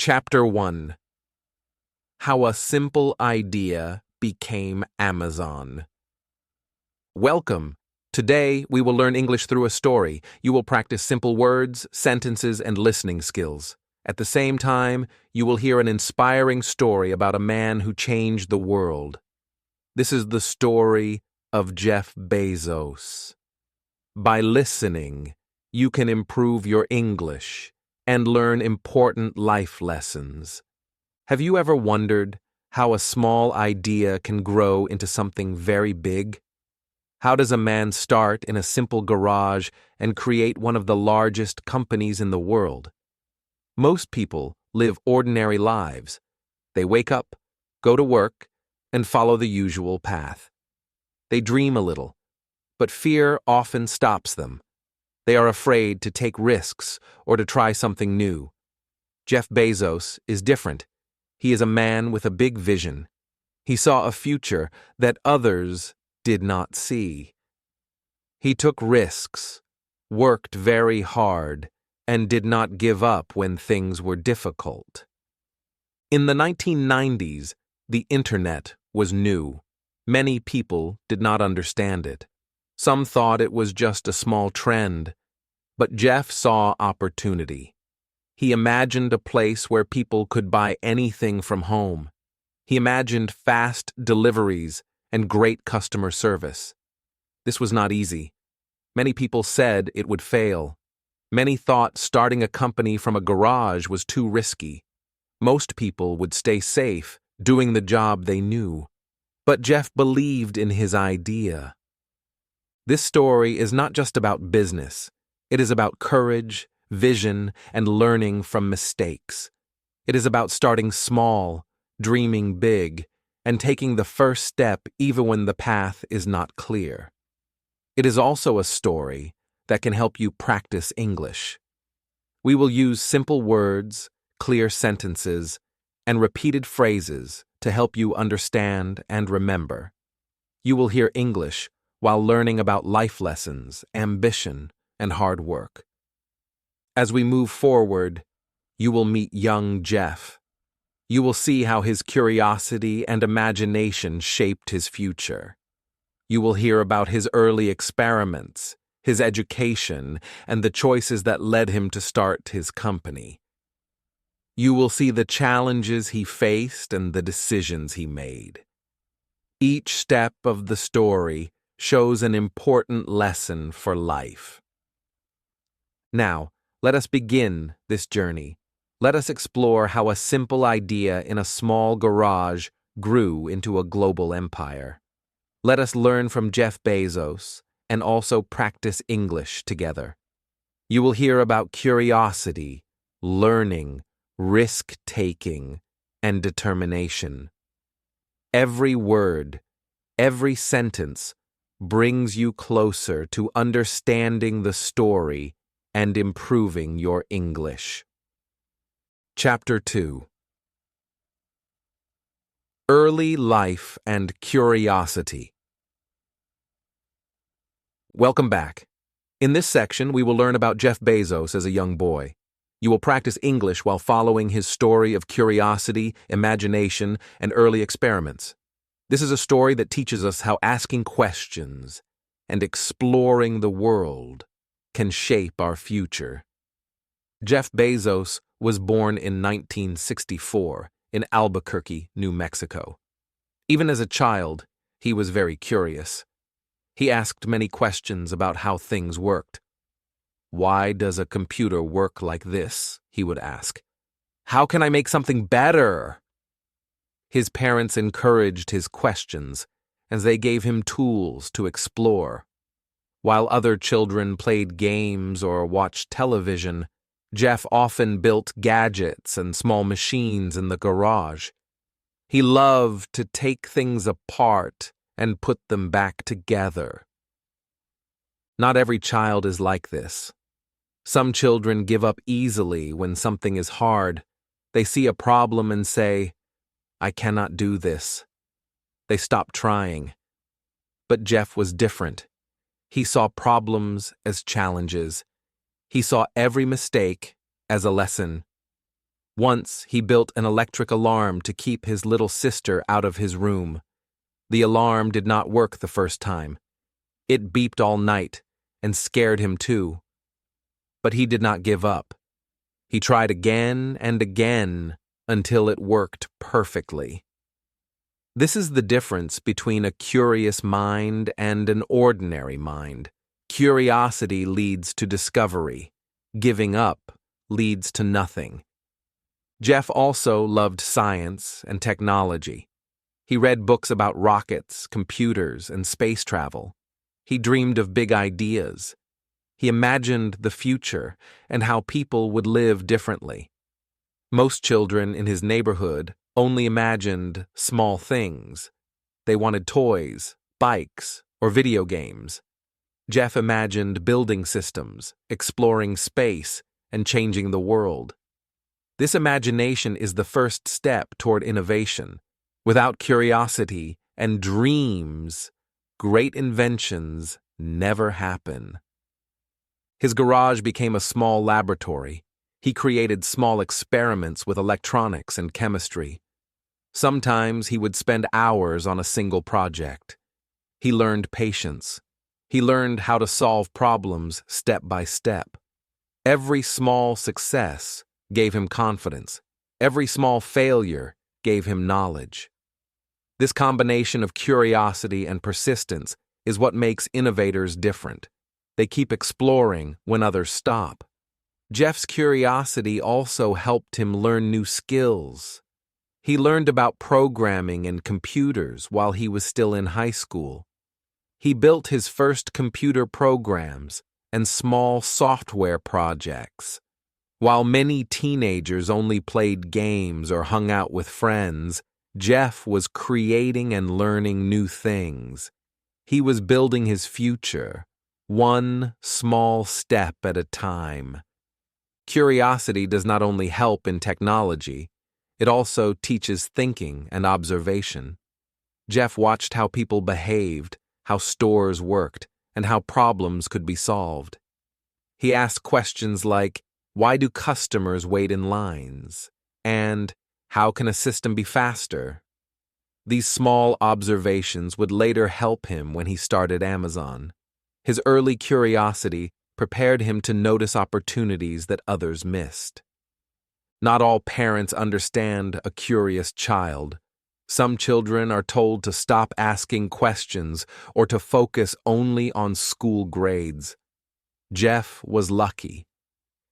Chapter 1. How a Simple Idea Became Amazon. Welcome. Today, we will learn English through a story. You will practice simple words, sentences, and listening skills. At the same time, you will hear an inspiring story about a man who changed the world. This is the story of Jeff Bezos. By listening, you can improve your English and learn important life lessons. Have you ever wondered how a small idea can grow into something very big? How does a man start in a simple garage and create one of the largest companies in the world? Most people live ordinary lives. They wake up, go to work, and follow the usual path. They dream a little, but fear often stops them. They are afraid to take risks or to try something new. Jeff Bezos is different. He is a man with a big vision. He saw a future that others did not see. He took risks, worked very hard, and did not give up when things were difficult. In the 1990s, the internet was new. Many people did not understand it. Some thought it was just a small trend. But Jeff saw opportunity. He imagined a place where people could buy anything from home. He imagined fast deliveries and great customer service. This was not easy. Many people said it would fail. Many thought starting a company from a garage was too risky. Most people would stay safe, doing the job they knew. But Jeff believed in his idea. This story is not just about business. It is about courage, vision, and learning from mistakes. It is about starting small, dreaming big, and taking the first step even when the path is not clear. It is also a story that can help you practice English. We will use simple words, clear sentences, and repeated phrases to help you understand and remember. You will hear English while learning about life lessons, ambition, and hard work. As we move forward, you will meet young Jeff. You will see how his curiosity and imagination shaped his future. You will hear about his early experiments, his education, and the choices that led him to start his company. You will see the challenges he faced and the decisions he made. Each step of the story shows an important lesson for life. Now, let us begin this journey. Let us explore how a simple idea in a small garage grew into a global empire. Let us learn from Jeff Bezos and also practice English together. You will hear about curiosity, learning, risk-taking, and determination. Every word, every sentence brings you closer to understanding the story and improving your English. Chapter 2. Early Life and Curiosity. Welcome back. In this section, we will learn about Jeff Bezos as a young boy. You will practice English while following his story of curiosity, imagination, and early experiments. This is a story that teaches us how asking questions and exploring the world can shape our future. Jeff Bezos was born in 1964 in Albuquerque, New Mexico. Even as a child, he was very curious. He asked many questions about how things worked. Why does a computer work like this? He would ask. How can I make something better? His parents encouraged his questions as they gave him tools to explore. While other children played games or watched television, Jeff often built gadgets and small machines in the garage. He loved to take things apart and put them back together. Not every child is like this. Some children give up easily when something is hard. They see a problem and say, "I cannot do this." They stop trying. But Jeff was different. He saw problems as challenges. He saw every mistake as a lesson. Once, he built an electric alarm to keep his little sister out of his room. The alarm did not work the first time. It beeped all night and scared him too. But he did not give up. He tried again and again until it worked perfectly. This is the difference between a curious mind and an ordinary mind. Curiosity leads to discovery. Giving up leads to nothing. Jeff also loved science and technology. He read books about rockets, computers, and space travel. He dreamed of big ideas. He imagined the future and how people would live differently. Most children in his neighborhood only imagined small things. They wanted toys, bikes, or video games. Jeff imagined building systems, exploring space, and changing the world. This imagination is the first step toward innovation. Without curiosity and dreams, great inventions never happen. His garage became a small laboratory. He created small experiments with electronics and chemistry. Sometimes he would spend hours on a single project. He learned patience. He learned how to solve problems step by step. Every small success gave him confidence. Every small failure gave him knowledge. This combination of curiosity and persistence is what makes innovators different. They keep exploring when others stop. Jeff's curiosity also helped him learn new skills. He learned about programming and computers while he was still in high school. He built his first computer programs and small software projects. While many teenagers only played games or hung out with friends, Jeff was creating and learning new things. He was building his future, one small step at a time. Curiosity does not only help in technology, it also teaches thinking and observation. Jeff watched how people behaved, how stores worked, and how problems could be solved. He asked questions like, why do customers wait in lines? And how can a system be faster? These small observations would later help him when he started Amazon. His early curiosity prepared him to notice opportunities that others missed. Not all parents understand a curious child. Some children are told to stop asking questions or to focus only on school grades. Jeff was lucky.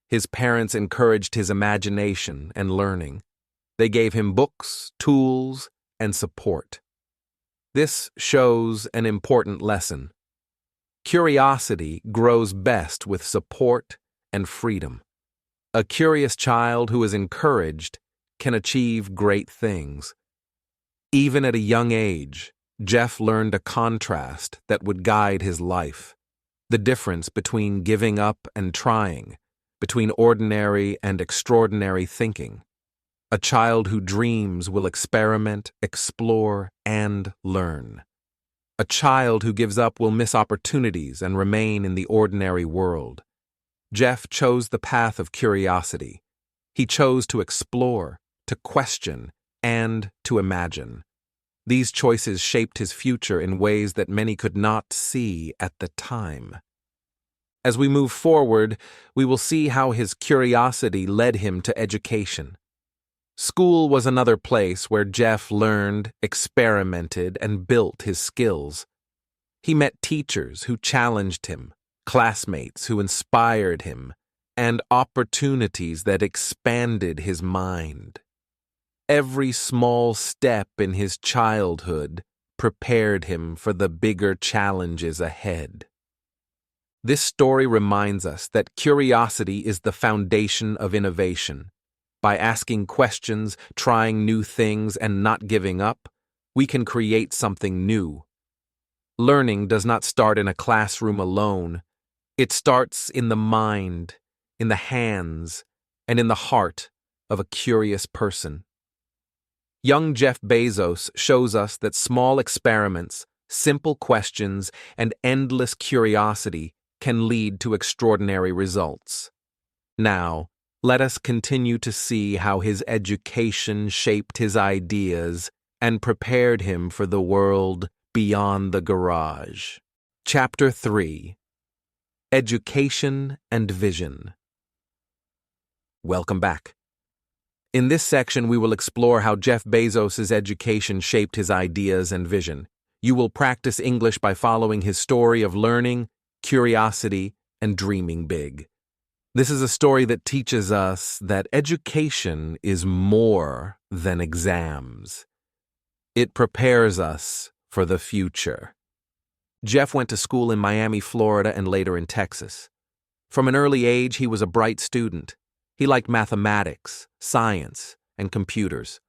His parents encouraged his imagination and learning. They gave him books, tools, and support. This shows an important lesson. Curiosity grows best with support and freedom. A curious child who is encouraged can achieve great things. Even at a young age, Jeff learned a contrast that would guide his life. The difference between giving up and trying, between ordinary and extraordinary thinking. A child who dreams will experiment, explore, and learn. A child who gives up will miss opportunities and remain in the ordinary world. Jeff chose the path of curiosity. He chose to explore, to question, and to imagine. These choices shaped his future in ways that many could not see at the time. As we move forward, we will see how his curiosity led him to education. School was another place where Jeff learned, experimented, and built his skills. He met teachers who challenged him, classmates who inspired him, and opportunities that expanded his mind. Every small step in his childhood prepared him for the bigger challenges ahead. This story reminds us that curiosity is the foundation of innovation. By asking questions, trying new things, and not giving up, we can create something new. Learning does not start in a classroom alone. It starts in the mind, in the hands, and in the heart of a curious person. Young Jeff Bezos shows us that small experiments, simple questions, and endless curiosity can lead to extraordinary results. Now, Let us continue to see how his education shaped his ideas and prepared him for the world beyond the garage. Chapter 3: Education and Vision. Welcome back. In this section, we will explore how Jeff Bezos' education shaped his ideas and vision. You will practice English by following his story of learning, curiosity, and dreaming big. This is a story that teaches us that education is more than exams. It prepares us for the future. Jeff went to school in Miami, Florida, and later in Texas. From an early age, he was a bright student. He liked mathematics, science, and computers.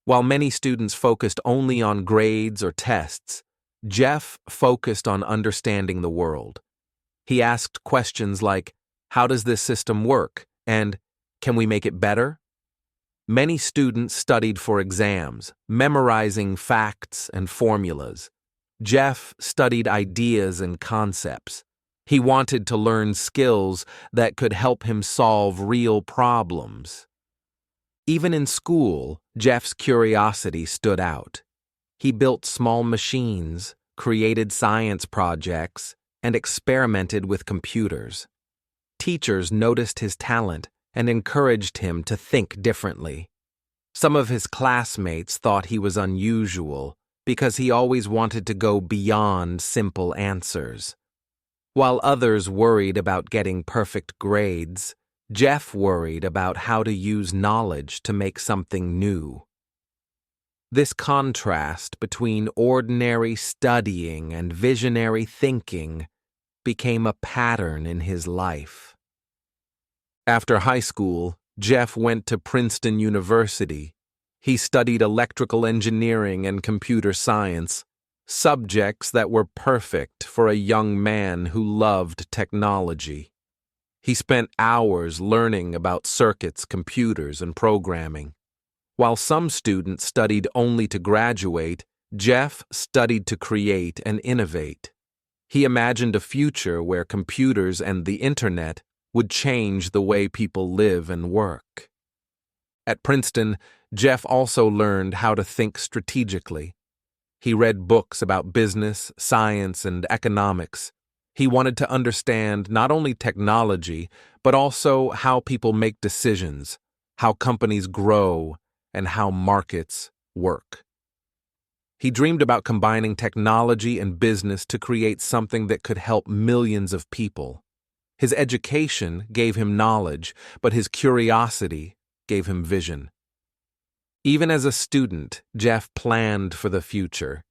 While many students focused only on grades or tests, Jeff focused on understanding the world. He asked questions like, "How does this system work?" and "Can we make it better?" Many students studied for exams, memorizing facts and formulas. Jeff studied ideas and concepts. He wanted to learn skills that could help him solve real problems. Even in school, Jeff's curiosity stood out. He built small machines, created science projects, and experimented with computers. Teachers noticed his talent and encouraged him to think differently. Some of his classmates thought he was unusual because he always wanted to go beyond simple answers. While others worried about getting perfect grades, Jeff worried about how to use knowledge to make something new. This contrast between ordinary studying and visionary thinking became a pattern in his life. After high school, Jeff went to Princeton University. He studied electrical engineering and computer science, subjects that were perfect for a young man who loved technology. He spent hours learning about circuits, computers, and programming. While some students studied only to graduate, Jeff studied to create and innovate. He imagined a future where computers and the internet would change the way people live and work. At Princeton, Jeff also learned how to think strategically. He read books about business, science, and economics. He wanted to understand not only technology, but also how people make decisions, how companies grow, and how markets work. He dreamed about combining technology and business to create something that could help millions of people. His education gave him knowledge, but his curiosity gave him vision. Even as a student, Jeff planned for the future.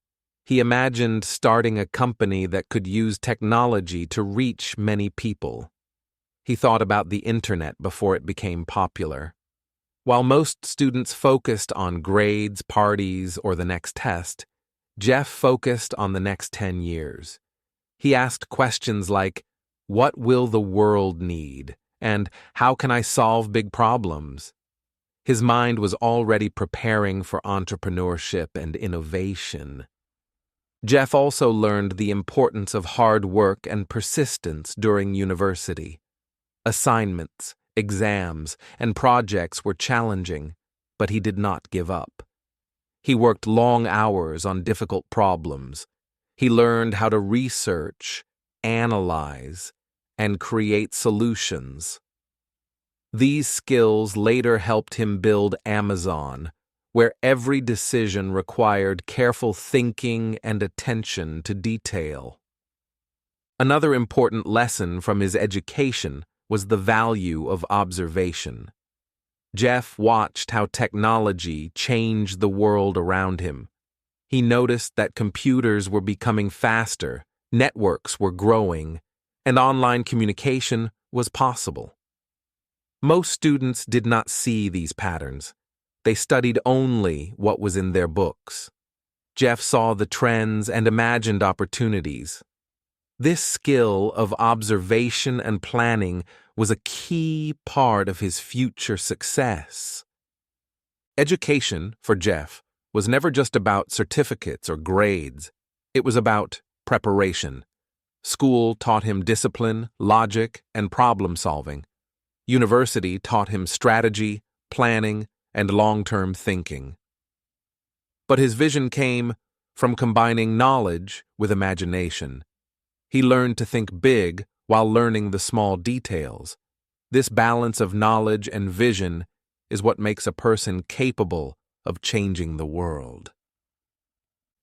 He imagined starting a company that could use technology to reach many people. He thought about the internet before it became popular. While most students focused on grades, parties, or the next test, Jeff focused on the next 10 years. He asked questions like, "What will the world need?" and "How can I solve big problems?" His mind was already preparing for entrepreneurship and innovation. Jeff also learned the importance of hard work and persistence during university. Assignments, exams, and projects were challenging, but he did not give up. He worked long hours on difficult problems. He learned how to research, analyze, and create solutions. These skills later helped him build Amazon, where every decision required careful thinking and attention to detail. Another important lesson from his education was the value of observation. Jeff watched how technology changed the world around him. He noticed that computers were becoming faster, networks were growing, and online communication was possible. Most students did not see these patterns. They studied only what was in their books. Jeff saw the trends and imagined opportunities. This skill of observation and planning was a key part of his future success. Education, for Jeff, was never just about certificates or grades. It was about preparation. School taught him discipline, logic, and problem solving. University taught him strategy, planning, and long-term thinking. But his vision came from combining knowledge with imagination. He learned to think big while learning the small details. This balance of knowledge and vision is what makes a person capable of changing the world.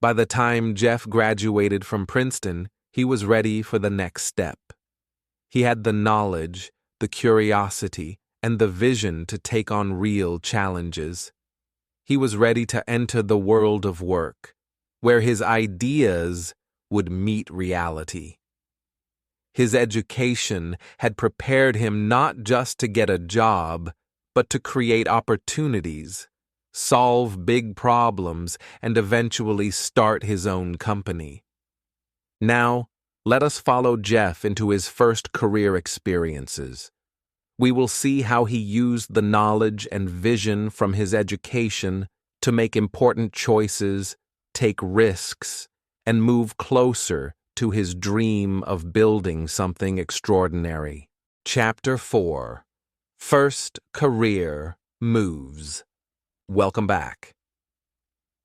By the time Jeff graduated from Princeton, he was ready for the next step. He had the knowledge, the curiosity, and the vision to take on real challenges. He was ready to enter the world of work, where his ideas would meet reality. His education had prepared him not just to get a job, but to create opportunities, solve big problems, and eventually start his own company. Now, let us follow Jeff into his first career experiences. We will see how he used the knowledge and vision from his education to make important choices, take risks, and move closer to his dream of building something extraordinary. Chapter 4: First Career Moves. Welcome back.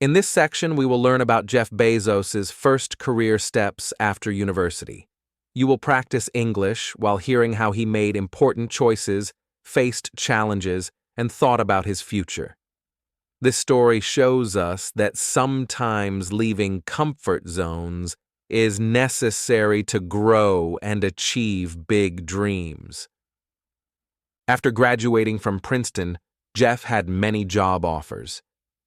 In this section, we will learn about Jeff Bezos' first career steps after university. You will practice English while hearing how he made important choices, faced challenges, and thought about his future. This story shows us that sometimes leaving comfort zones is necessary to grow and achieve big dreams. After graduating from Princeton, Jeff had many job offers.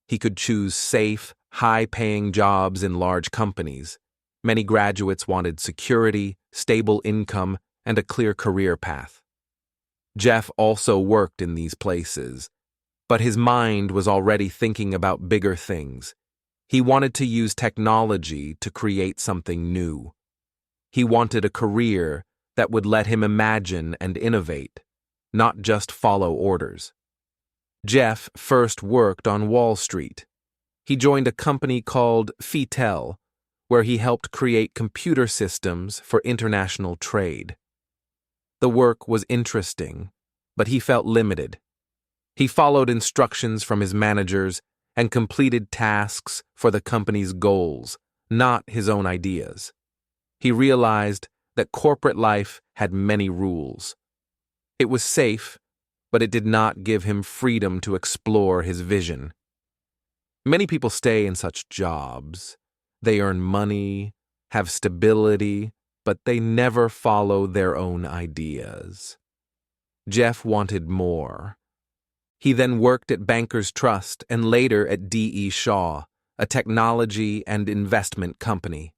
He could choose safe, high-paying jobs in large companies. Many graduates wanted security, stable income, and a clear career path. Jeff also worked in these places, but his mind was already thinking about bigger things. He wanted to use technology to create something new. He wanted a career that would let him imagine and innovate, not just follow orders. Jeff first worked on Wall Street. He joined a company called Fitel, where he helped create computer systems for international trade. The work was interesting, but he felt limited. He followed instructions from his managers and completed tasks for the company's goals, not his own ideas. He realized that corporate life had many rules. It was safe, but it did not give him freedom to explore his vision. Many people stay in such jobs. They earn money, have stability, but they never follow their own ideas. Jeff wanted more. He then worked at Bankers Trust and later at D.E. Shaw, a technology and investment company.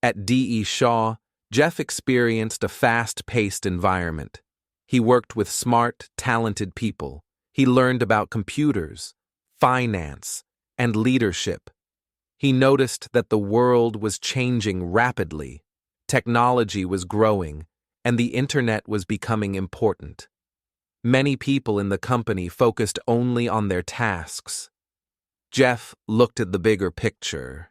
At D.E. Shaw, Jeff experienced a fast-paced environment. He worked with smart, talented people. He learned about computers, finance, and leadership. He noticed that the world was changing rapidly, technology was growing, and the internet was becoming important. Many people in the company focused only on their tasks. Jeff looked at the bigger picture.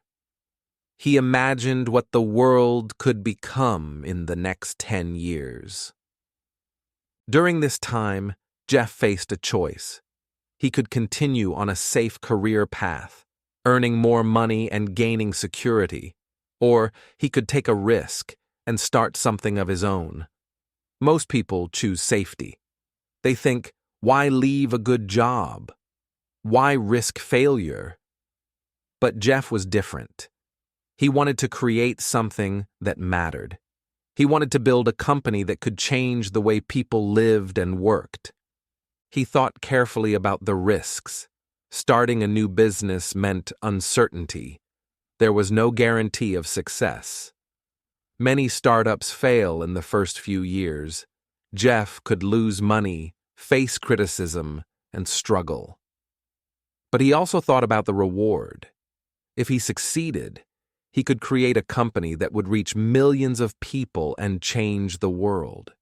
He imagined what the world could become in the next 10 years. During this time, Jeff faced a choice. He could continue on a safe career path, earning more money and gaining security, or he could take a risk and start something of his own. Most people choose safety. They think, why leave a good job? Why risk failure? But Jeff was different. He wanted to create something that mattered. He wanted to build a company that could change the way people lived and worked. He thought carefully about the risks. Starting a new business meant uncertainty. There was no guarantee of success. Many startups fail in the first few years. Jeff could lose money, face criticism, and struggle. But he also thought about the reward. If he succeeded, he could create a company that would reach millions of people and change the world.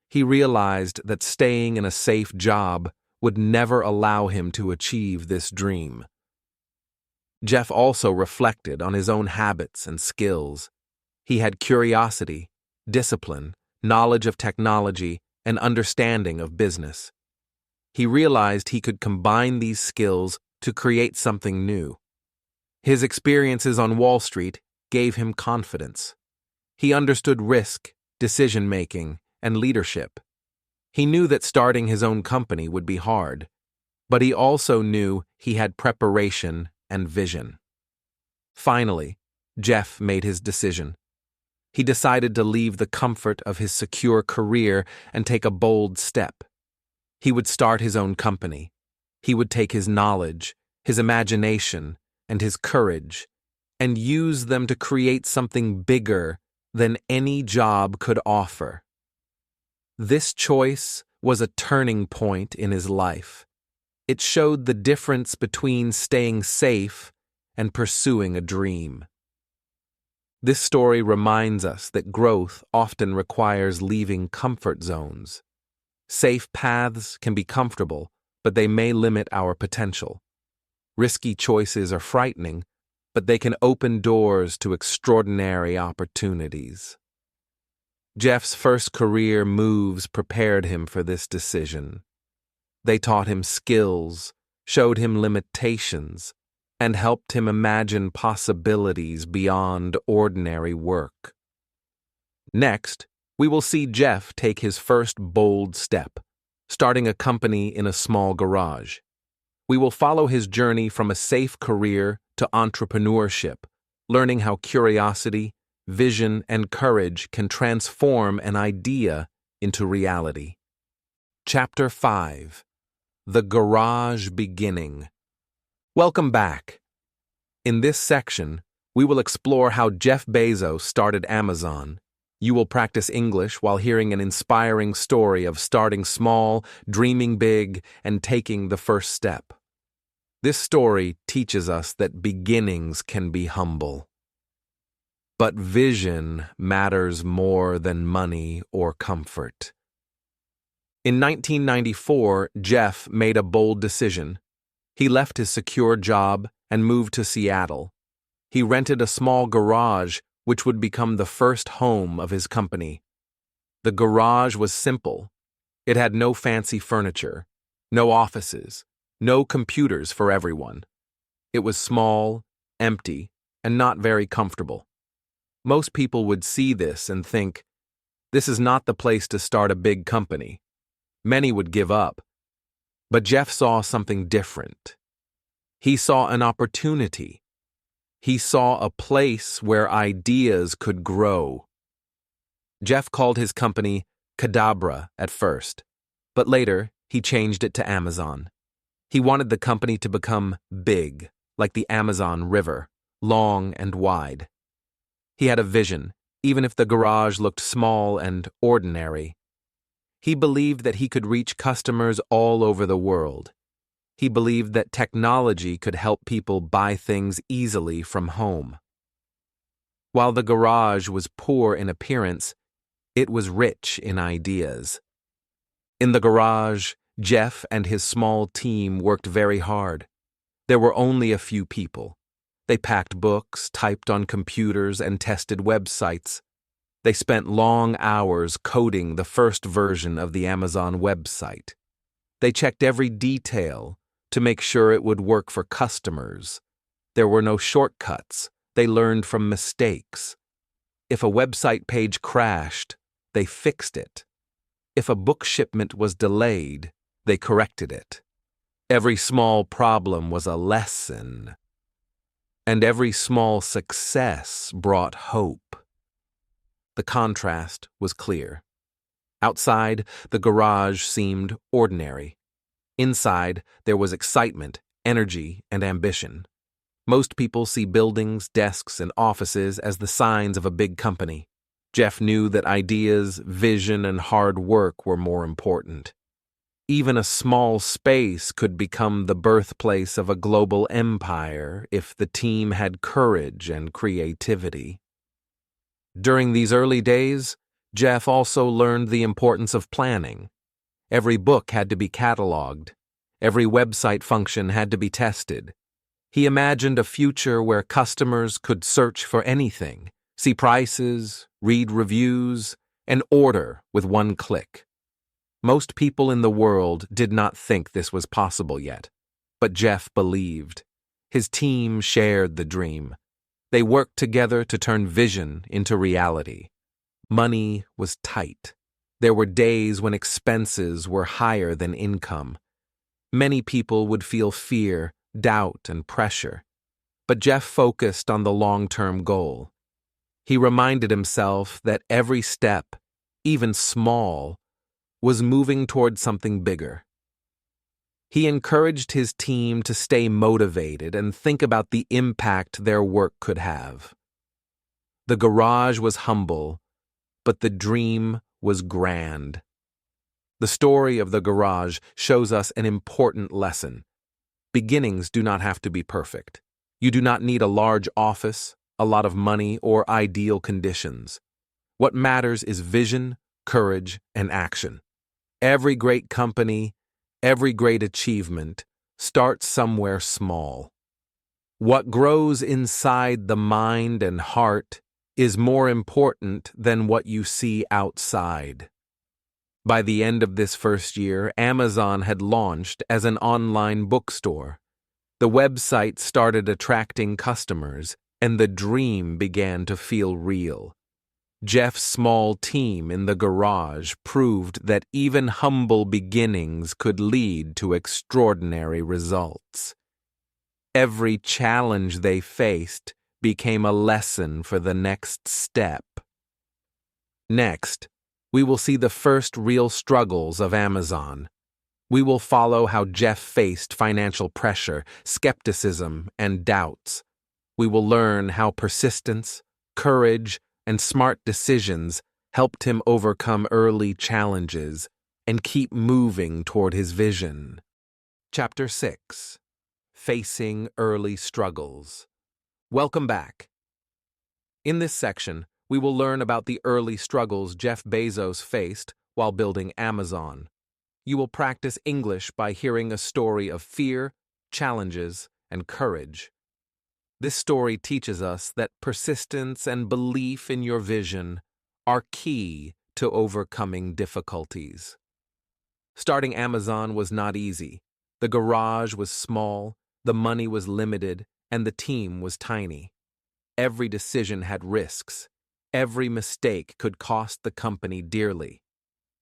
He realized that staying in a safe job would never allow him to achieve this dream. Jeff also reflected on his own habits and skills. He had curiosity, discipline, knowledge of technology, and understanding of business. He realized he could combine these skills to create something new. His experiences on Wall Street gave him confidence. He understood risk, decision-making, and leadership. He knew that starting his own company would be hard, but he also knew he had preparation and vision. Finally, Jeff made his decision. He decided to leave the comfort of his secure career and take a bold step. He would start his own company. He would take his knowledge, his imagination, and his courage, and use them to create something bigger than any job could offer. This choice was a turning point in his life. It showed the difference between staying safe and pursuing a dream. This story reminds us that growth often requires leaving comfort zones. Safe paths can be comfortable, but they may limit our potential. Risky choices are frightening, but they can open doors to extraordinary opportunities. Jeff's first career moves prepared him for this decision. They taught him skills, showed him limitations, and helped him imagine possibilities beyond ordinary work. Next, we will see Jeff take his first bold step, starting a company in a small garage. We will follow his journey from a safe career to entrepreneurship, learning how curiosity, vision, and courage can transform an idea into reality. Chapter 5: The Garage Beginning. Welcome back. In this section, we will explore how Jeff Bezos started Amazon. You will practice English while hearing an inspiring story of starting small, dreaming big, and taking the first step. This story teaches us that beginnings can be humble. But vision matters more than money or comfort. In 1994, Jeff made a bold decision. He left his secure job and moved to Seattle. He rented a small garage which would become the first home of his company. The garage was simple. It had no fancy furniture, no offices, no computers for everyone. It was small, empty, and not very comfortable. Most people would see this and think, this is not the place to start a big company. Many would give up. But Jeff saw something different. He saw an opportunity. He saw a place where ideas could grow. Jeff called his company Cadabra at first, but later he changed it to Amazon. He wanted the company to become big, like the Amazon River, long and wide. He had a vision, even if the garage looked small and ordinary. He believed that he could reach customers all over the world. He believed that technology could help people buy things easily from home. While the garage was poor in appearance, it was rich in ideas. In the garage, Jeff and his small team worked very hard. There were only a few people. They packed books, typed on computers, and tested websites. They spent long hours coding the first version of the Amazon website. They checked every detail to make sure it would work for customers. There were no shortcuts. They learned from mistakes. If a website page crashed, they fixed it. If a book shipment was delayed, they corrected it. Every small problem was a lesson, and every small success brought hope. The contrast was clear. Outside, the garage seemed ordinary. Inside, there was excitement, energy, and ambition. Most people see buildings, desks, and offices as the signs of a big company. Jeff knew that ideas, vision, and hard work were more important. Even a small space could become the birthplace of a global empire if the team had courage and creativity. During these early days, Jeff also learned the importance of planning. Every book had to be cataloged. Every website function had to be tested. He imagined a future where customers could search for anything, see prices, read reviews, and order with one click. Most people in the world did not think this was possible yet, but Jeff believed. His team shared the dream. They worked together to turn vision into reality. Money was tight. There were days when expenses were higher than income. Many people would feel fear, doubt, and pressure. But Jeff focused on the long-term goal. He reminded himself that every step, even small, was moving toward something bigger. He encouraged his team to stay motivated and think about the impact their work could have. The garage was humble, but the dream was grand. The story of the garage shows us an important lesson. Beginnings do not have to be perfect. You do not need a large office, a lot of money, or ideal conditions. What matters is vision, courage, and action. Every great company, every great achievement starts somewhere small. What grows inside the mind and heart is more important than what you see outside. By the end of this first year, Amazon had launched as an online bookstore. The website started attracting customers, and the dream began to feel real. Jeff's small team in the garage proved that even humble beginnings could lead to extraordinary results. Every challenge they faced became a lesson for the next step. Next, we will see the first real struggles of Amazon. We will follow how Jeff faced financial pressure, skepticism, and doubts. We will learn how persistence, courage, and smart decisions helped him overcome early challenges and keep moving toward his vision. Chapter 6. Facing Early Struggles. Welcome back. In this section, we will learn about the early struggles Jeff Bezos faced while building Amazon. You will practice English by hearing a story of fear, challenges, and courage. This story teaches us that persistence and belief in your vision are key to overcoming difficulties. Starting Amazon was not easy. The garage was small, the money was limited, and the team was tiny. Every decision had risks. Every mistake could cost the company dearly.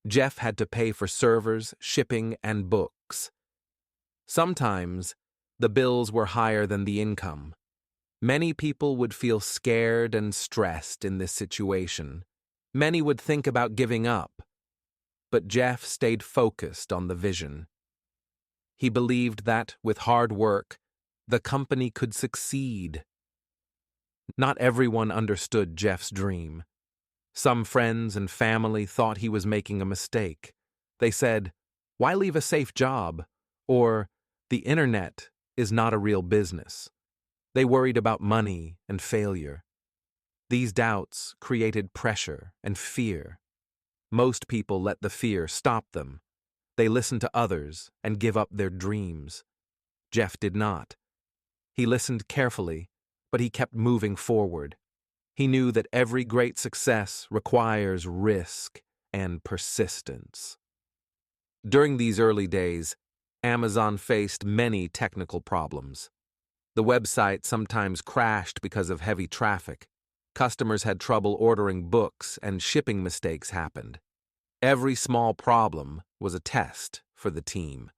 Jeff had to pay for servers, shipping, and books. Sometimes, the bills were higher than the income. Many people would feel scared and stressed in this situation. Many would think about giving up. But Jeff stayed focused on the vision. He believed that, with hard work, the company could succeed. Not everyone understood Jeff's dream. Some friends and family thought he was making a mistake. They said, "Why leave a safe job?" Or, "The internet is not a real business." They worried about money and failure. These doubts created pressure and fear. Most people let the fear stop them. They listened to others and give up their dreams. Jeff did not. He listened carefully, but he kept moving forward. He knew that every great success requires risk and persistence. During these early days, Amazon faced many technical problems. The website sometimes crashed because of heavy traffic. Customers had trouble ordering books, and shipping mistakes happened. Every small problem was a test for the team.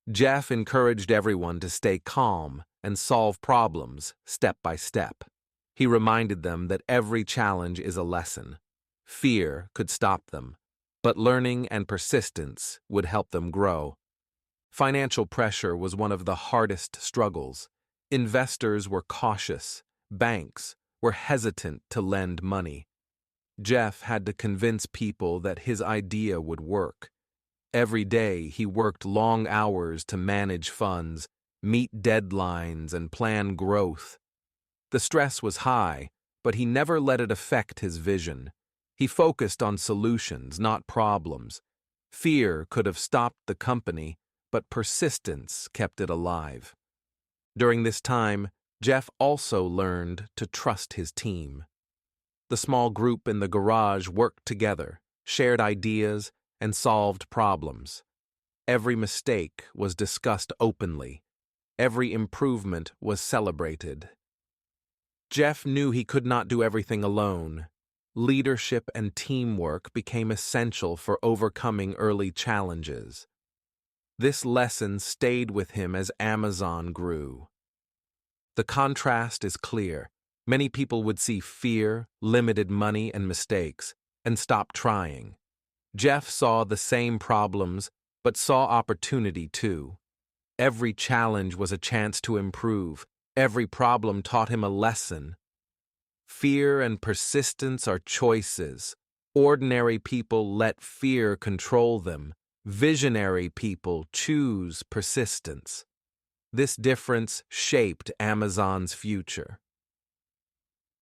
Jeff encouraged everyone to stay calm and solve problems step by step. He reminded them that every challenge is a lesson. Fear could stop them, but learning and persistence would help them grow. Financial pressure was one of the hardest struggles. Investors were cautious. Banks were hesitant to lend money. Jeff had to convince people that his idea would work. Every day, he worked long hours to manage funds, meet deadlines, and plan growth. The stress was high, but he never let it affect his vision. He focused on solutions, not problems. Fear could have stopped the company, but persistence kept it alive. During this time, Jeff also learned to trust his team. The small group in the garage worked together, shared ideas, and solved problems. Every mistake was discussed openly. Every improvement was celebrated. Jeff knew he could not do everything alone. Leadership and teamwork became essential for overcoming early challenges. This lesson stayed with him as Amazon grew. The contrast is clear. Many people would see fear, limited money, and mistakes, and stop trying. Jeff saw the same problems, but saw opportunity too. Every challenge was a chance to improve. Every problem taught him a lesson. Fear and persistence are choices. Ordinary people let fear control them. Visionary people choose persistence. This difference shaped Amazon's future.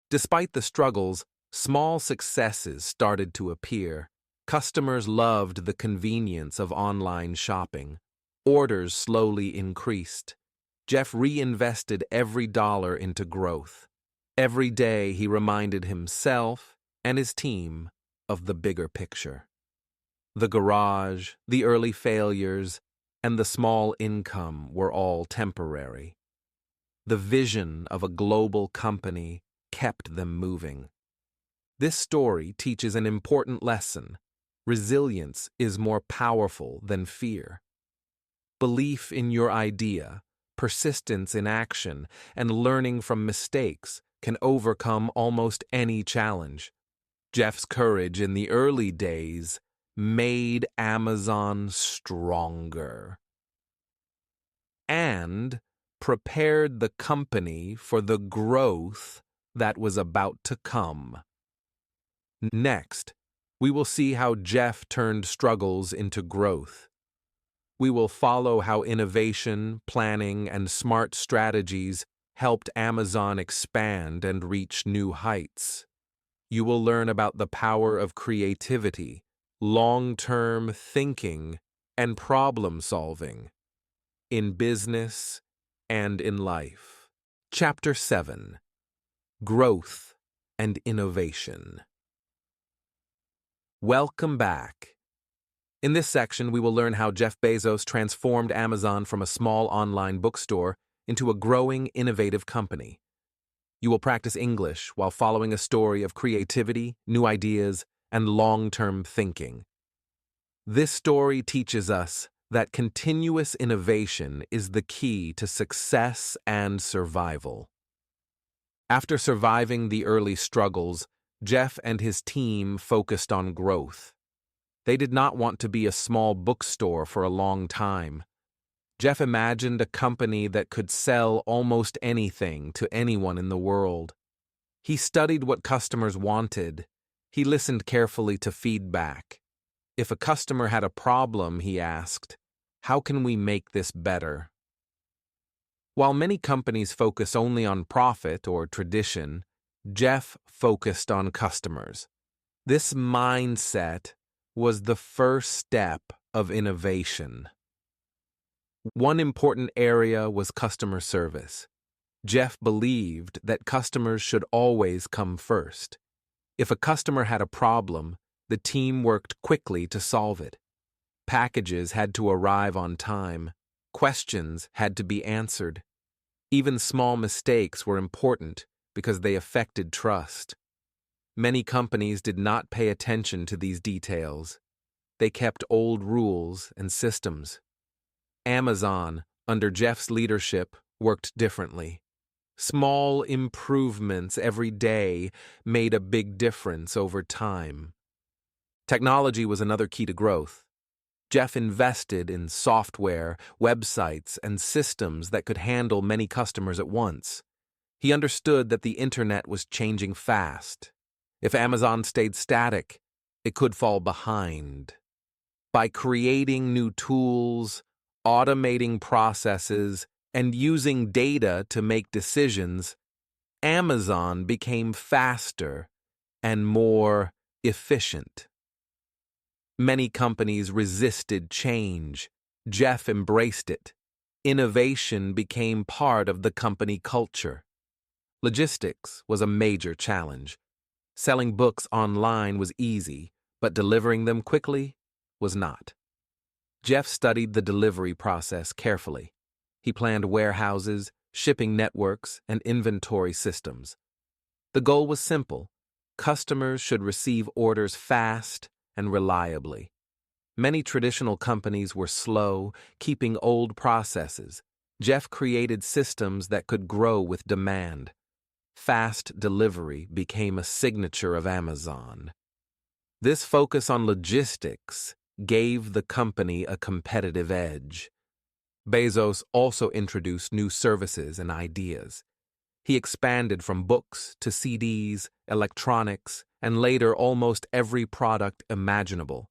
Despite the struggles, small successes started to appear. Customers loved the convenience of online shopping. Orders slowly increased. Jeff reinvested every dollar into growth. Every day he reminded himself and his team of the bigger picture. The garage, the early failures, and the small income were all temporary. The vision of a global company kept them moving. This story teaches an important lesson. Resilience is more powerful than fear. Belief in your idea, persistence in action, and learning from mistakes can overcome almost any challenge. Jeff's courage in the early days made Amazon stronger and prepared the company for the growth that was about to come. Next, we will see how Jeff turned struggles into growth. We will follow how innovation, planning, and smart strategies helped Amazon expand and reach new heights. You will learn about the power of creativity, long-term thinking, and problem-solving in business and in life. Chapter 7: Growth and Innovation. Welcome back. In this section, we will learn how Jeff Bezos transformed Amazon from a small online bookstore into a growing, innovative company. You will practice English while following a story of creativity, new ideas, and long-term thinking. This story teaches us that continuous innovation is the key to success and survival. After surviving the early struggles, Jeff and his team focused on growth. They did not want to be a small bookstore for a long time. Jeff imagined a company that could sell almost anything to anyone in the world. He studied what customers wanted. He listened carefully to feedback. If a customer had a problem, he asked, "How can we make this better?" While many companies focus only on profit or tradition, Jeff focused on customers. This mindset was the first step of innovation. One important area was customer service. Jeff believed that customers should always come first. If a customer had a problem, the team worked quickly to solve it. Packages had to arrive on time. Questions had to be answered. Even small mistakes were important because they affected trust. Many companies did not pay attention to these details. They kept old rules and systems. Amazon, under Jeff's leadership, worked differently. Small improvements every day made a big difference over time. Technology was another key to growth. Jeff invested in software, websites, and systems that could handle many customers at once. He understood that the internet was changing fast. If Amazon stayed static, it could fall behind. By creating new tools, automating processes, and using data to make decisions, Amazon became faster and more efficient. Many companies resisted change. Jeff embraced it. Innovation became part of the company culture. Logistics was a major challenge. Selling books online was easy, but delivering them quickly was not. Jeff studied the delivery process carefully. He planned warehouses, shipping networks, and inventory systems. The goal was simple: customers should receive orders fast and reliably. Many traditional companies were slow, keeping old processes. Jeff created systems that could grow with demand. Fast delivery became a signature of Amazon. This focus on logistics gave the company a competitive edge. Bezos also introduced new services and ideas. He expanded from books to CDs, electronics, and later almost every product imaginable.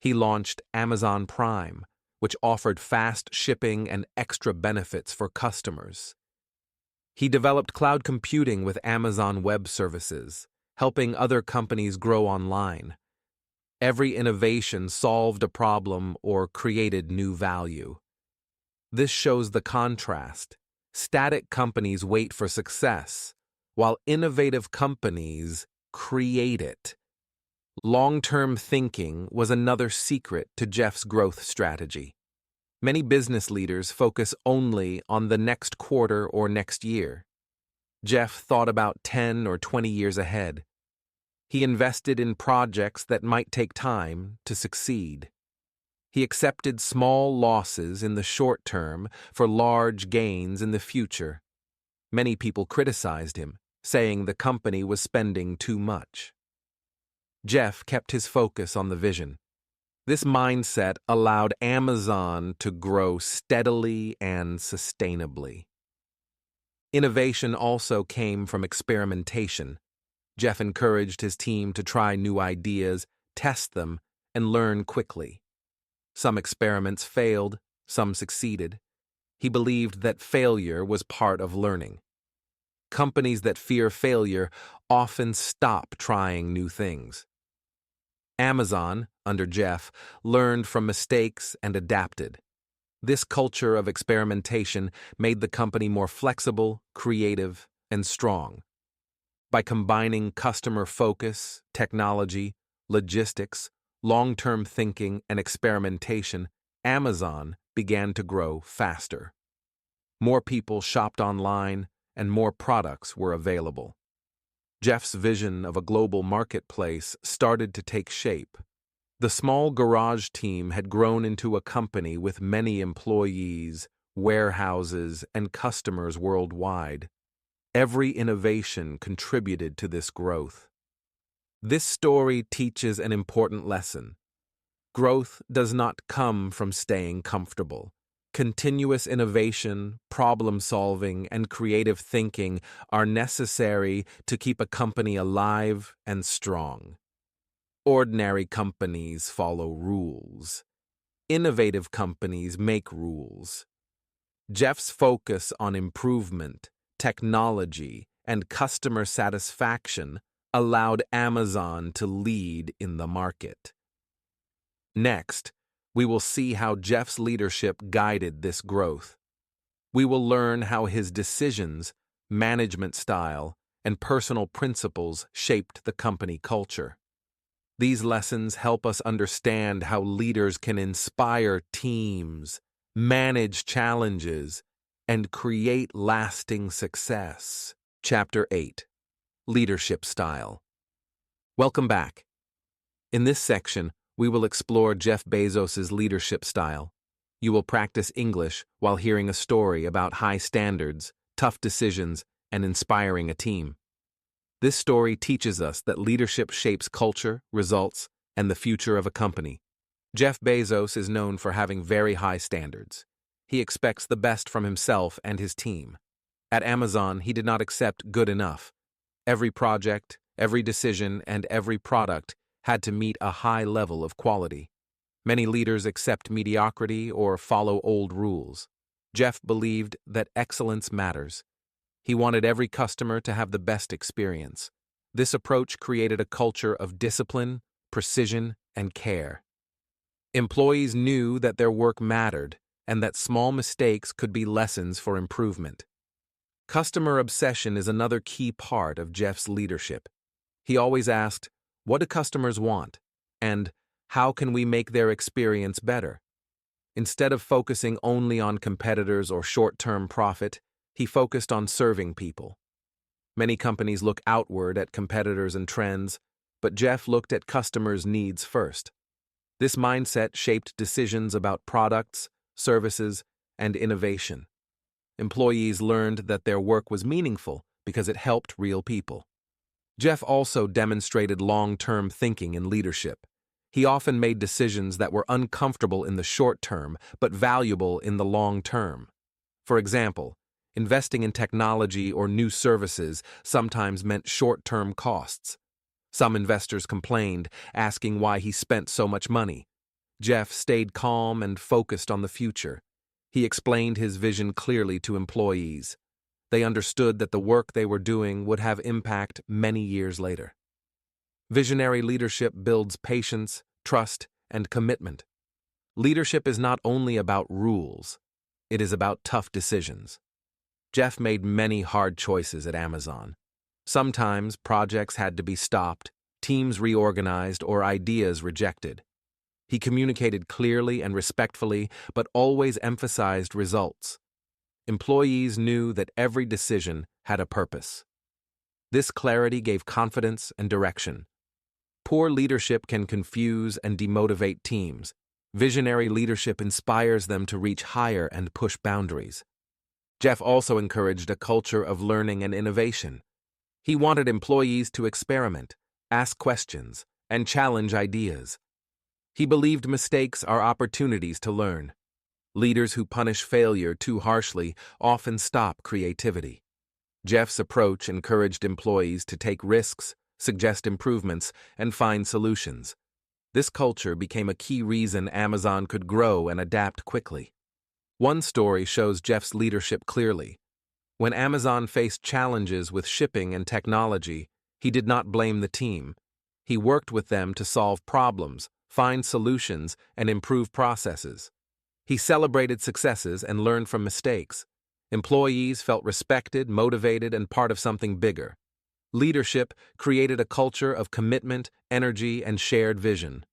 He launched Amazon Prime, which offered fast shipping and extra benefits for customers. He developed cloud computing with Amazon Web Services, helping other companies grow online. Every innovation solved a problem or created new value. This shows the contrast. Static companies wait for success, while innovative companies create it. Long-term thinking was another secret to Jeff's growth strategy. Many business leaders focus only on the next quarter or next year. Jeff thought about 10 or 20 years ahead. He invested in projects that might take time to succeed. He accepted small losses in the short term for large gains in the future. Many people criticized him, saying the company was spending too much. Jeff kept his focus on the vision. This mindset allowed Amazon to grow steadily and sustainably. Innovation also came from experimentation. Jeff encouraged his team to try new ideas, test them, and learn quickly. Some experiments failed, some succeeded. He believed that failure was part of learning. Companies that fear failure often stop trying new things. Amazon, under Jeff, learned from mistakes and adapted. This culture of experimentation made the company more flexible, creative, and strong. By combining customer focus, technology, logistics, long-term thinking, and experimentation, Amazon began to grow faster. More people shopped online, and more products were available. Jeff's vision of a global marketplace started to take shape. The small garage team had grown into a company with many employees, warehouses, and customers worldwide. Every innovation contributed to this growth. This story teaches an important lesson. Growth does not come from staying comfortable. Continuous innovation, problem-solving, and creative thinking are necessary to keep a company alive and strong. Ordinary companies follow rules. Innovative companies make rules. Jeff's focus on improvement, technology, and customer satisfaction allowed Amazon to lead in the market. Next, we will see how Jeff's leadership guided this growth. We will learn how his decisions, management style, and personal principles shaped the company culture. These lessons help us understand how leaders can inspire teams, manage challenges, and create lasting success. Chapter 8. Leadership Style. Welcome back. In this section, we will explore Jeff Bezos' leadership style. You will practice English while hearing a story about high standards, tough decisions, and inspiring a team. This story teaches us that leadership shapes culture, results, and the future of a company. Jeff Bezos is known for having very high standards. He expects the best from himself and his team. At Amazon, he did not accept good enough. Every project, every decision, and every product had to meet a high level of quality. Many leaders accept mediocrity or follow old rules. Jeff believed that excellence matters. He wanted every customer to have the best experience. This approach created a culture of discipline, precision, and care. Employees knew that their work mattered and that small mistakes could be lessons for improvement. Customer obsession is another key part of Jeff's leadership. He always asked, "What do customers want?" and how can we make their experience better? Instead of focusing only on competitors or short-term profit, he focused on serving people. Many companies look outward at competitors and trends, but Jeff looked at customers' needs first. This mindset shaped decisions about products, services, and innovation. Employees learned that their work was meaningful because it helped real people. Jeff also demonstrated long-term thinking in leadership. He often made decisions that were uncomfortable in the short term, but valuable in the long term. For example, investing in technology or new services sometimes meant short-term costs. Some investors complained, asking why he spent so much money. Jeff stayed calm and focused on the future. He explained his vision clearly to employees. They understood that the work they were doing would have impact many years later. Visionary leadership builds patience, trust, and commitment. Leadership is not only about rules, it is about tough decisions. Jeff made many hard choices at Amazon. Sometimes projects had to be stopped, teams reorganized, or ideas rejected. He communicated clearly and respectfully, but always emphasized results. Employees knew that every decision had a purpose. This clarity gave confidence and direction. Poor leadership can confuse and demotivate teams. Visionary leadership inspires them to reach higher and push boundaries. Jeff also encouraged a culture of learning and innovation. He wanted employees to experiment, ask questions, and challenge ideas. He believed mistakes are opportunities to learn. Leaders who punish failure too harshly often stop creativity. Jeff's approach encouraged employees to take risks, suggest improvements, and find solutions. This culture became a key reason Amazon could grow and adapt quickly. One story shows Jeff's leadership clearly. When Amazon faced challenges with shipping and technology, he did not blame the team. He worked with them to solve problems, find solutions, and improve processes. He celebrated successes and learned from mistakes. Employees felt respected, motivated, and part of something bigger. Leadership created a culture of commitment, energy, and shared vision.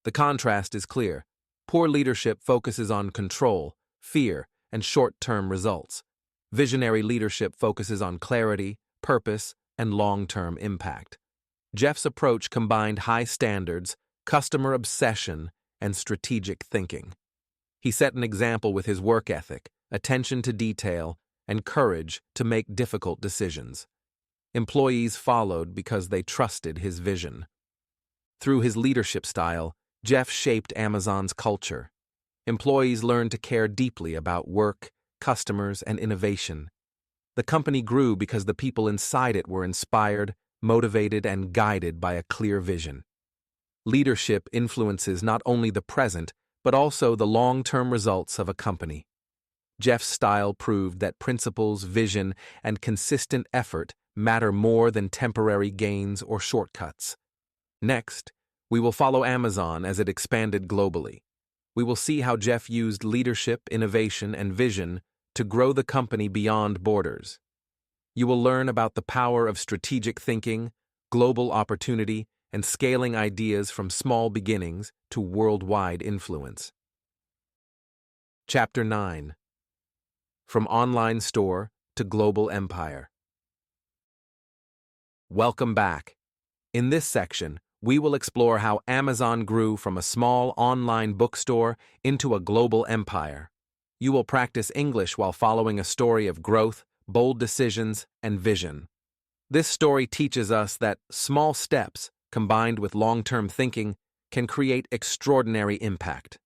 The contrast is clear. Poor leadership focuses on control, fear, and short-term results. Visionary leadership focuses on clarity, purpose, and long-term impact. Jeff's approach combined high standards, customer obsession, and strategic thinking. He set an example with his work ethic, attention to detail, and courage to make difficult decisions. Employees followed because they trusted his vision. Through his leadership style, Jeff shaped Amazon's culture. Employees learned to care deeply about work, customers, and innovation. The company grew because the people inside it were inspired, motivated, and guided by a clear vision. Leadership influences not only the present, but also the long-term results of a company. Jeff's style proved that principles, vision, and consistent effort matter more than temporary gains or shortcuts. Next, we will follow Amazon as it expanded globally. We will see how Jeff used leadership, innovation, and vision to grow the company beyond borders. You will learn about the power of strategic thinking, global opportunity, and scaling ideas from small beginnings to worldwide influence. Chapter 9. From Online Store to Global Empire. Welcome back. In this section, we will explore how Amazon grew from a small online bookstore into a global empire. You will practice English while following a story of growth, bold decisions, and vision. This story teaches us that small steps, combined with long-term thinking, can create extraordinary impact.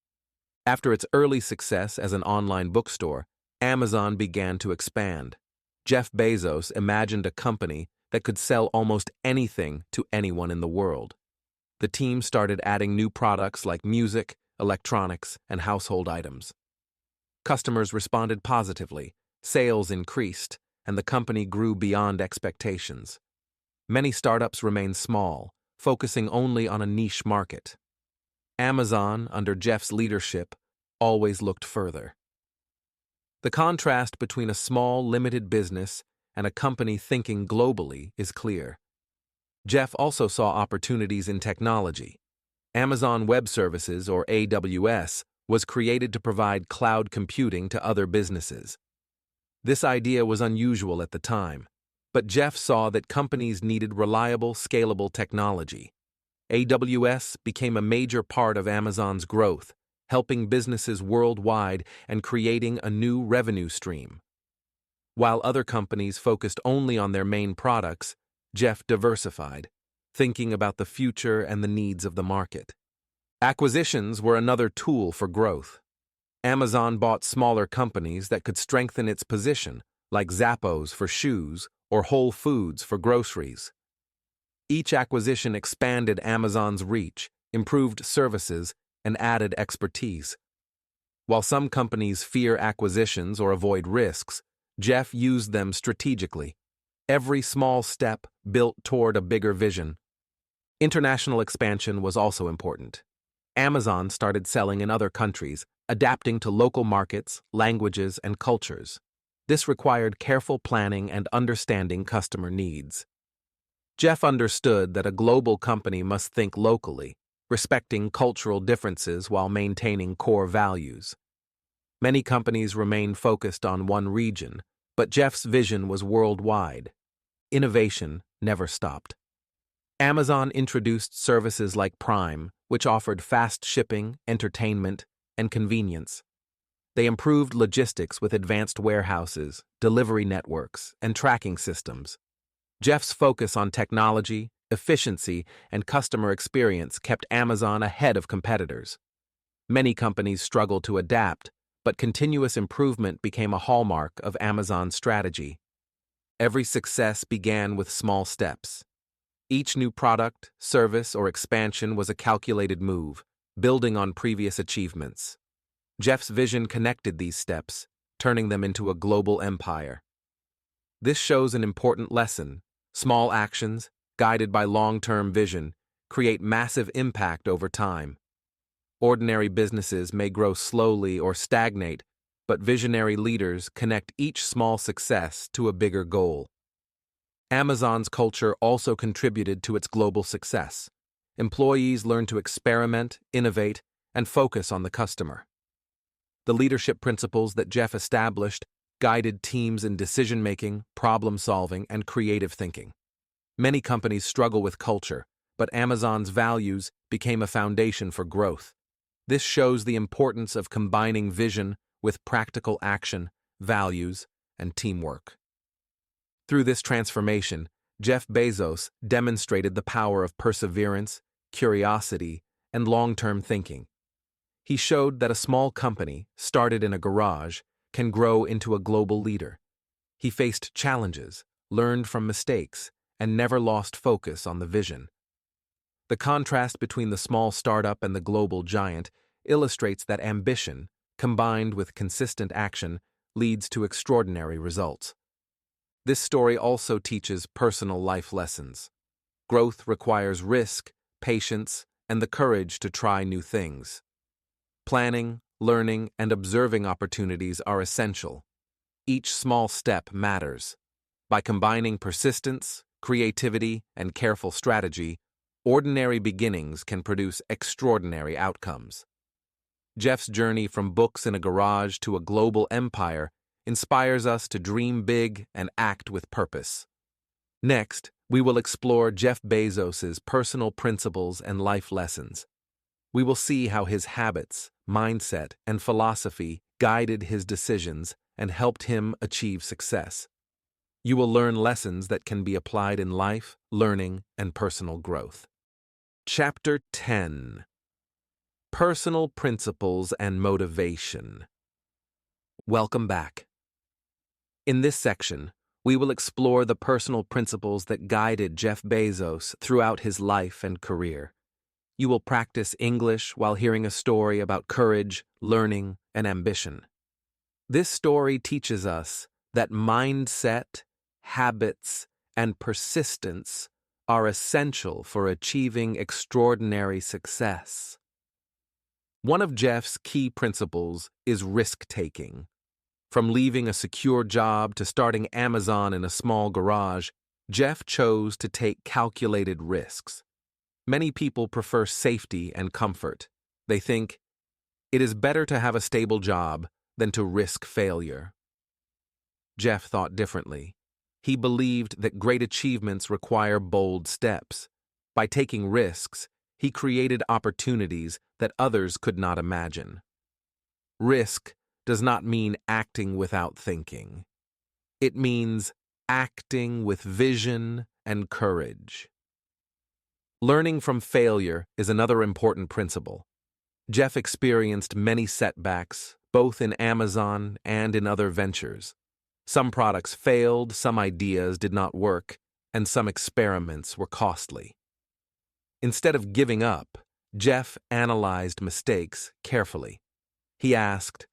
After its early success as an online bookstore, Amazon began to expand. Jeff Bezos imagined a company that could sell almost anything to anyone in the world. The team started adding new products like music, electronics, and household items. Customers responded positively, sales increased, and the company grew beyond expectations. Many startups remained small, focusing only on a niche market. Amazon, under Jeff's leadership, always looked further. The contrast between a small, limited business and a company thinking globally is clear. Jeff also saw opportunities in technology. Amazon Web Services, or AWS, was created to provide cloud computing to other businesses. This idea was unusual at the time, but Jeff saw that companies needed reliable, scalable technology. AWS became a major part of Amazon's growth, helping businesses worldwide and creating a new revenue stream. While other companies focused only on their main products, Jeff diversified, thinking about the future and the needs of the market. Acquisitions were another tool for growth. Amazon bought smaller companies that could strengthen its position, like Zappos for shoes or Whole Foods for groceries. Each acquisition expanded Amazon's reach, improved services, and added expertise. While some companies fear acquisitions or avoid risks, Jeff used them strategically. Every small step built toward a bigger vision. International expansion was also important. Amazon started selling in other countries, adapting to local markets, languages, and cultures. This required careful planning and understanding customer needs. Jeff understood that a global company must think locally, respecting cultural differences while maintaining core values. Many companies remained focused on one region, but Jeff's vision was worldwide. Innovation never stopped. Amazon introduced services like Prime, which offered fast shipping, entertainment, and convenience. They improved logistics with advanced warehouses, delivery networks, and tracking systems. Jeff's focus on technology, efficiency, and customer experience kept Amazon ahead of competitors. Many companies struggled to adapt, but continuous improvement became a hallmark of Amazon's strategy. Every success began with small steps. Each new product, service, or expansion was a calculated move, building on previous achievements. Jeff's vision connected these steps, turning them into a global empire. This shows an important lesson. Small actions, guided by long-term vision, create massive impact over time. Ordinary businesses may grow slowly or stagnate, but visionary leaders connect each small success to a bigger goal. Amazon's culture also contributed to its global success. Employees learned to experiment, innovate, and focus on the customer. The leadership principles that Jeff established guided teams in decision-making, problem-solving, and creative thinking. Many companies struggle with culture, but Amazon's values became a foundation for growth. This shows the importance of combining vision with practical action, values, and teamwork. Through this transformation, Jeff Bezos demonstrated the power of perseverance, curiosity, and long-term thinking. He showed that a small company, started in a garage, can grow into a global leader. He faced challenges, learned from mistakes, and never lost focus on the vision. The contrast between the small startup and the global giant illustrates that ambition, combined with consistent action, leads to extraordinary results. This story also teaches personal life lessons. Growth requires risk, patience, and the courage to try new things. Planning, learning, and observing opportunities are essential. Each small step matters. By combining persistence, creativity, and careful strategy, ordinary beginnings can produce extraordinary outcomes. Jeff's journey from books in a garage to a global empire inspires us to dream big and act with purpose. Next, we will explore Jeff Bezos's personal principles and life lessons. We will see how his habits, mindset, and philosophy guided his decisions and helped him achieve success. You will learn lessons that can be applied in life, learning, and personal growth. Chapter 10: Personal Principles and Motivation. Welcome back. In this section, we will explore the personal principles that guided Jeff Bezos throughout his life and career. You will practice English while hearing a story about courage, learning, and ambition. This story teaches us that mindset, habits, and persistence are essential for achieving extraordinary success. One of Jeff's key principles is risk-taking. From leaving a secure job to starting Amazon in a small garage, Jeff chose to take calculated risks. Many people prefer safety and comfort. They think, it is better to have a stable job than to risk failure. Jeff thought differently. He believed that great achievements require bold steps. By taking risks, he created opportunities that others could not imagine. Risk does not mean acting without thinking. It means acting with vision and courage. Learning from failure is another important principle. Jeff experienced many setbacks, both in Amazon and in other ventures. Some products failed, some ideas did not work, and some experiments were costly. Instead of giving up, Jeff analyzed mistakes carefully. He asked,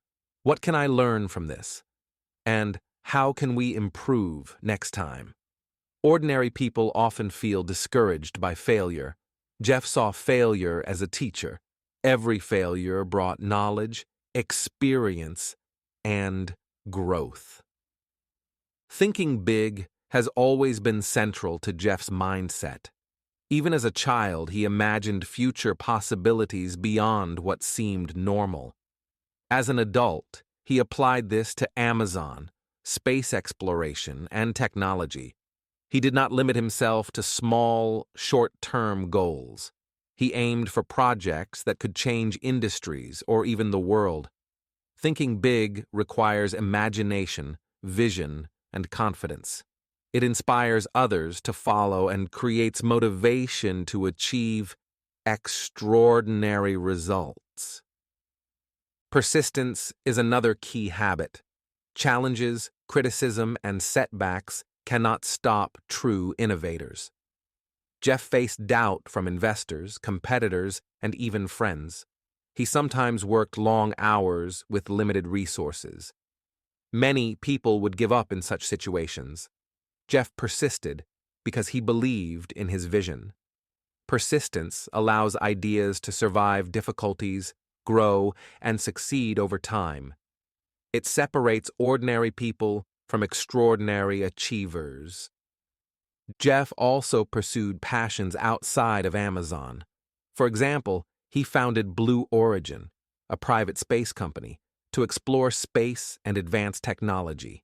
"What can I learn from this?" And "How can we improve next time?" Ordinary people often feel discouraged by failure. Jeff saw failure as a teacher. Every failure brought knowledge, experience, and growth. Thinking big has always been central to Jeff's mindset. Even as a child, he imagined future possibilities beyond what seemed normal. As an adult, he applied this to Amazon, space exploration, and technology. He did not limit himself to small, short-term goals. He aimed for projects that could change industries or even the world. Thinking big requires imagination, vision, and confidence. It inspires others to follow and creates motivation to achieve extraordinary results. Persistence is another key habit. Challenges, criticism, and setbacks cannot stop true innovators. Jeff faced doubt from investors, competitors, and even friends. He sometimes worked long hours with limited resources. Many people would give up in such situations. Jeff persisted because he believed in his vision. Persistence allows ideas to survive difficulties, grow, and succeed over time. It separates ordinary people from extraordinary achievers. Jeff also pursued passions outside of Amazon. For example, he founded Blue Origin, a private space company, to explore space and advanced technology.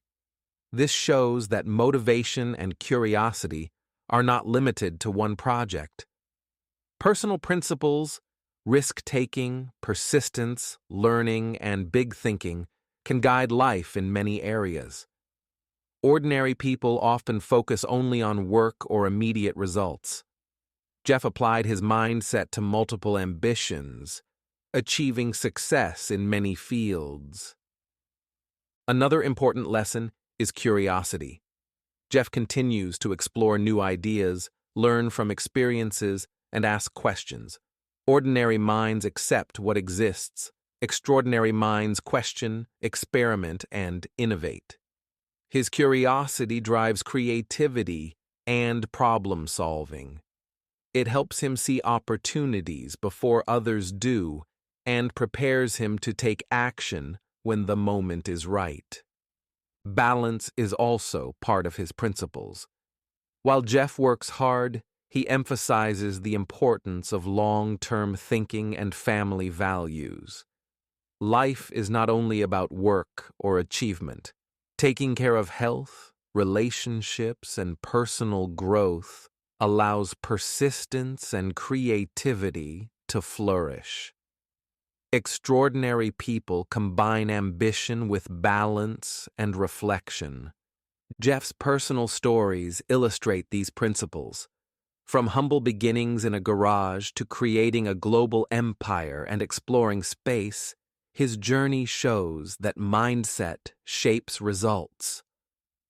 This shows that motivation and curiosity are not limited to one project. Personal principles, risk-taking, persistence, learning, and big thinking can guide life in many areas. Ordinary people often focus only on work or immediate results. Jeff applied his mindset to multiple ambitions, achieving success in many fields. Another important lesson is curiosity. Jeff continues to explore new ideas, learn from experiences, and ask questions. Ordinary minds accept what exists. Extraordinary minds question, experiment, and innovate. His curiosity drives creativity and problem-solving. It helps him see opportunities before others do and prepares him to take action when the moment is right. Balance is also part of his principles. While Jeff works hard, he emphasizes the importance of long-term thinking and family values. Life is not only about work or achievement. Taking care of health, relationships, and personal growth allows persistence and creativity to flourish. Extraordinary people combine ambition with balance and reflection. Jeff's personal stories illustrate these principles. From humble beginnings in a garage to creating a global empire and exploring space, his journey shows that mindset shapes results.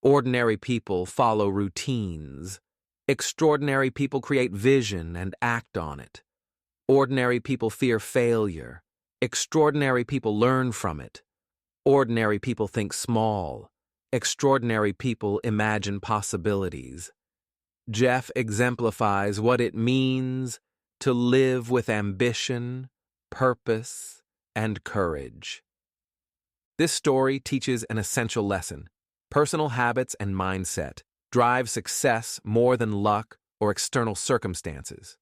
Ordinary people follow routines. Extraordinary people create vision and act on it. Ordinary people fear failure. Extraordinary people learn from it. Ordinary people think small. Extraordinary people imagine possibilities. Jeff exemplifies what it means to live with ambition, purpose, and courage. This story teaches an essential lesson. Personal habits and mindset drive success more than luck or external circumstances.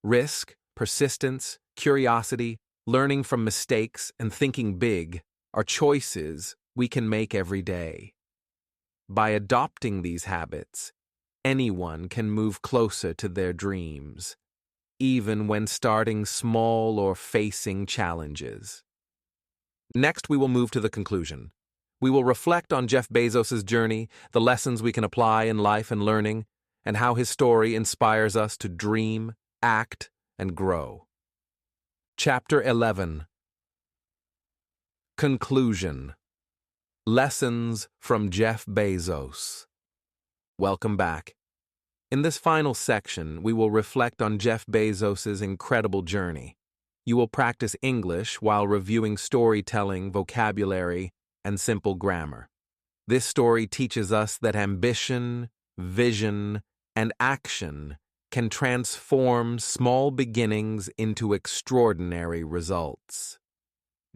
Risk, persistence, curiosity, learning from mistakes, and thinking big are choices we can make every day. By adopting these habits, anyone can move closer to their dreams, even when starting small or facing challenges. Next, we will move to the conclusion. We will reflect on Jeff Bezos' journey, the lessons we can apply in life and learning, and how his story inspires us to dream, act, and grow. Chapter 11. Conclusion. Lessons from Jeff Bezos. Welcome back. In this final section, we will reflect on Jeff Bezos' incredible journey. You will practice English while reviewing storytelling, vocabulary, and simple grammar. This story teaches us that ambition, vision, and action can transform small beginnings into extraordinary results.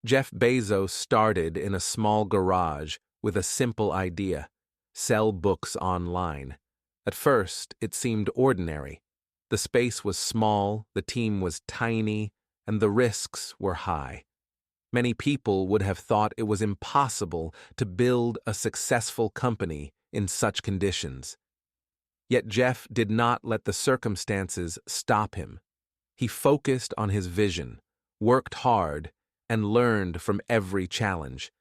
Jeff Bezos started in a small garage with a simple idea: sell books online. At first, it seemed ordinary. The space was small, the team was tiny, and the risks were high. Many people would have thought it was impossible to build a successful company in such conditions. Yet Jeff did not let the circumstances stop him. He focused on his vision, worked hard, and learned from every challenge.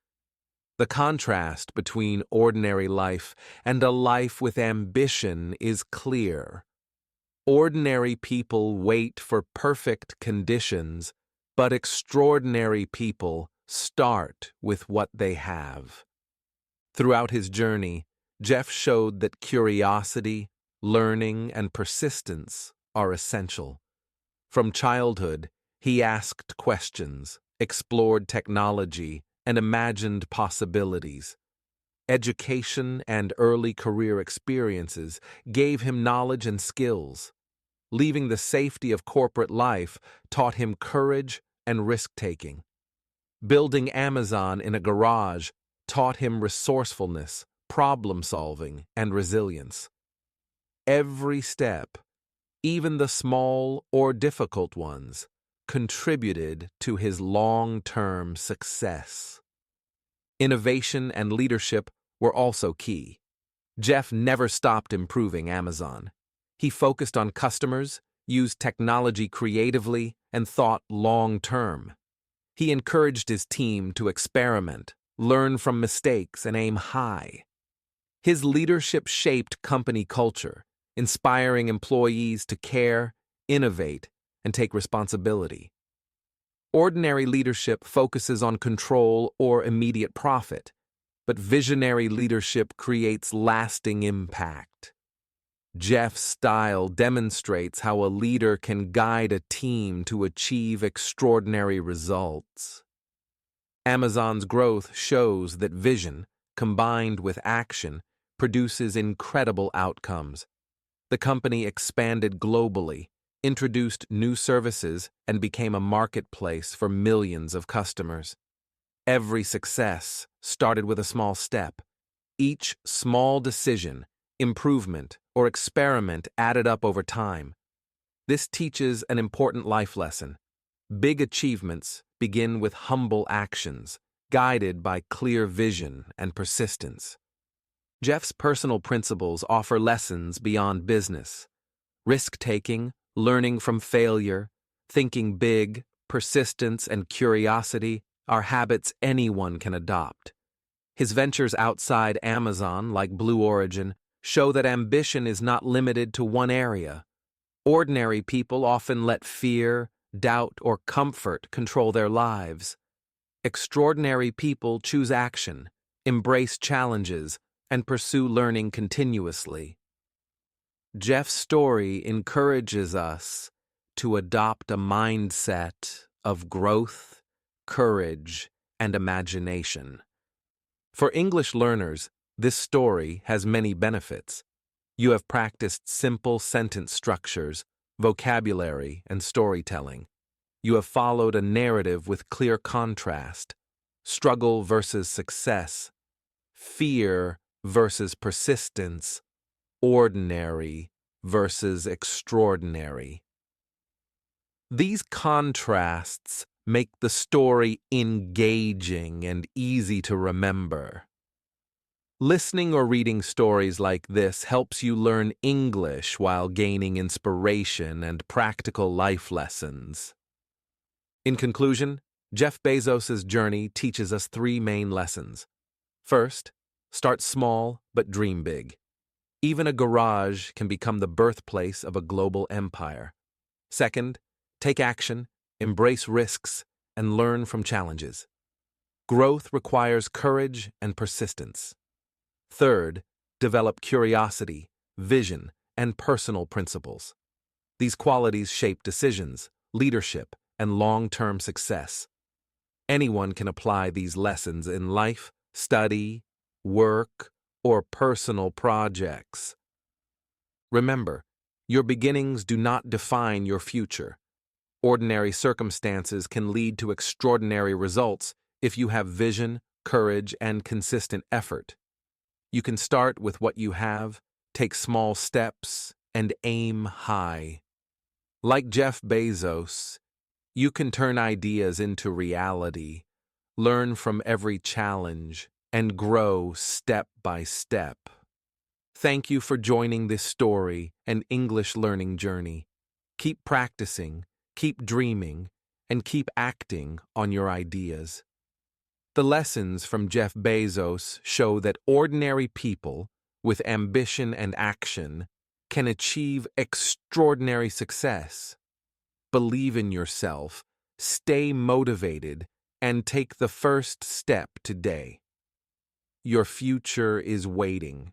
The contrast between ordinary life and a life with ambition is clear. Ordinary people wait for perfect conditions, but extraordinary people start with what they have. Throughout his journey, Jeff showed that curiosity, learning, and persistence are essential. From childhood, he asked questions, explored technology, and imagined possibilities. Education and early career experiences gave him knowledge and skills. Leaving the safety of corporate life taught him courage and risk-taking. Building Amazon in a garage taught him resourcefulness, problem-solving, and resilience. Every step, even the small or difficult ones, contributed to his long-term success. Innovation and leadership were also key. Jeff never stopped improving Amazon. He focused on customers, used technology creatively, and thought long-term. He encouraged his team to experiment, learn from mistakes, and aim high. His leadership shaped company culture, inspiring employees to care, innovate, and take responsibility. Ordinary leadership focuses on control or immediate profit, but visionary leadership creates lasting impact. Jeff's style demonstrates how a leader can guide a team to achieve extraordinary results. Amazon's growth shows that vision, combined with action, produces incredible outcomes. The company expanded globally, introduced new services, and became a marketplace for millions of customers. Every success started with a small step. Each small decision, improvement, or experiment added up over time. This teaches an important life lesson. Big achievements begin with humble actions, guided by clear vision and persistence. Jeff's personal principles offer lessons beyond business. Risk-taking, learning from failure, thinking big, persistence, and curiosity are habits anyone can adopt. His ventures outside Amazon, like Blue Origin, show that ambition is not limited to one area. Ordinary people often let fear, doubt, or comfort control their lives. Extraordinary people choose action, embrace challenges, and pursue learning continuously. Jeff's story encourages us to adopt a mindset of growth, courage, and imagination. For English learners, this story has many benefits. You have practiced simple sentence structures, vocabulary, and storytelling. You have followed a narrative with clear contrast, struggle versus success, fear versus persistence, ordinary versus extraordinary. These contrasts make the story engaging and easy to remember. Listening or reading stories like this helps you learn English while gaining inspiration and practical life lessons. In conclusion, Jeff Bezos' journey teaches us three main lessons. First, start small but dream big. Even a garage can become the birthplace of a global empire. Second, take action, embrace risks, and learn from challenges. Growth requires courage and persistence. Third, develop curiosity, vision, and personal principles. These qualities shape decisions, leadership, and long-term success. Anyone can apply these lessons in life, study, work, or personal projects. Remember, your beginnings do not define your future. Ordinary circumstances can lead to extraordinary results if you have vision, courage, and consistent effort. You can start with what you have, take small steps, and aim high. Like Jeff Bezos, you can turn ideas into reality, learn from every challenge, and grow step by step. Thank you for joining this story and English learning journey. Keep practicing, keep dreaming, and keep acting on your ideas. The lessons from Jeff Bezos show that ordinary people with ambition and action can achieve extraordinary success. Believe in yourself, stay motivated, and take the first step today. Your future is waiting.